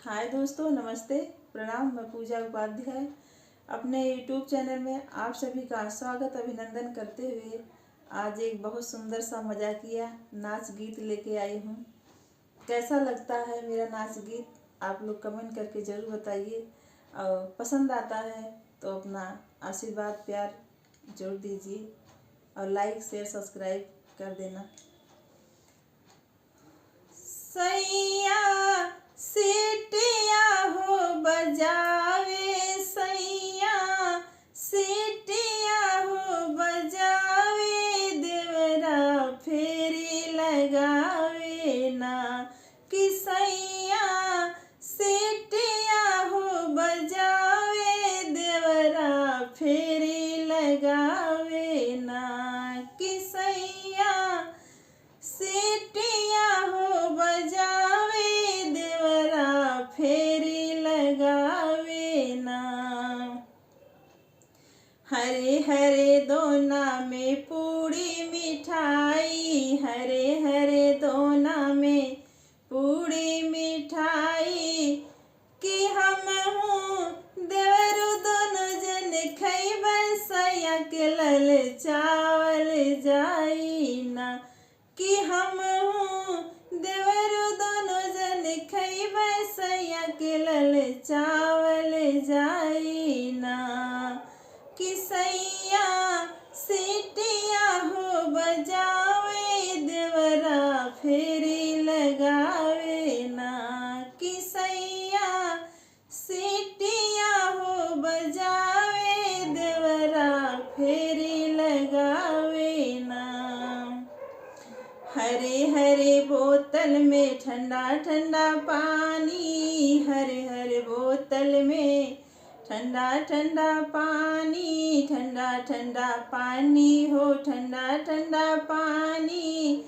हाय दोस्तों, नमस्ते, प्रणाम। मैं पूजा उपाध्याय अपने यूट्यूब चैनल में आप सभी का स्वागत अभिनंदन करते हुए आज एक बहुत सुंदर सा मजाकिया नाच गीत लेके आई हूँ। कैसा लगता है मेरा नाच गीत आप लोग कमेंट करके ज़रूर बताइए, और पसंद आता है तो अपना आशीर्वाद प्यार जोड़ दीजिए और लाइक शेयर सब्सक्राइब कर देना। सैया सीटिया हो बजावे, सैया सीटिया हो बजावे, देवरा फेरी लगावे ना। कि सैया सीटिया हो बजावे, देवरा फेरी लगावे ना। कि सैया सीटिया हो बजावे, देवरा फेरी लगावे ना। हरे हरे दोना में पूड़ी मिठाई, हरे हरे दोना में पूड़ी मिठाई, कि हम हूँ देवरू दोनों जन खैबै, सैया के लल चावल जाई ना। कि हम हूँ देवरू दोनों जन खैबै, सैया के लल चावल जाई ना। कि सैया सीटिया हो बजावे, देवरा फेरी लगावे ना। कि सैया सीटिया हो बजावे, देवरा फेरी लगावे ना। हरे हरे बोतल में ठंडा ठंडा पानी, हरे हरे बोतल में ठंडा ठंडा पानी, ठंडा ठंडा पानी हो ठंडा ठंडा पानी,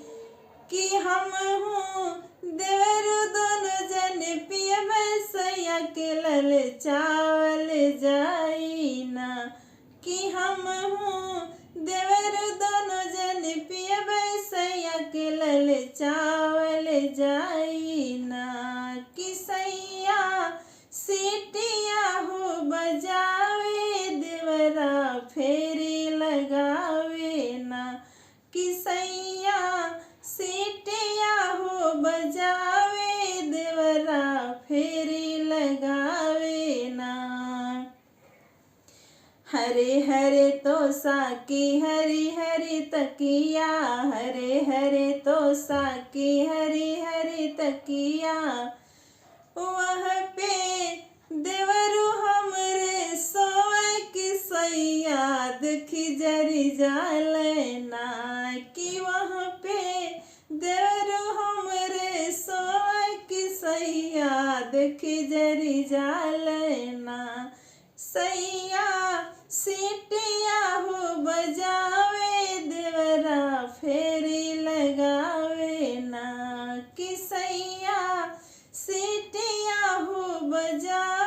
कि हम हूँ देवरू दोनों जन पियबै, सैया के लल चावल जाई ना। कि हम हूँ देवरू दोनों जन पियबै, सैया के लल चावल जाई ना। कि सैया सीटिया हो बजावे, देवरा फेरी लगावे ना। कि सैया सीटिया हो बजावे, देवरा फेरी लगावे ना। हरे हरे तोसा की हरी हरी तकिया, हरे हरे तोसा की हरी हरी तकिया, वह पे देवरू हमरे सोए, कि सैया देखी जरी जाले ना। कि वहाँ पे देवरू हमरे सोए, कि सैया देखी जरी जाले ना। सैया सीटिया हो बजावे, देवरा फेरी लगावे ना। कि सैया सीटिया हो बजावे,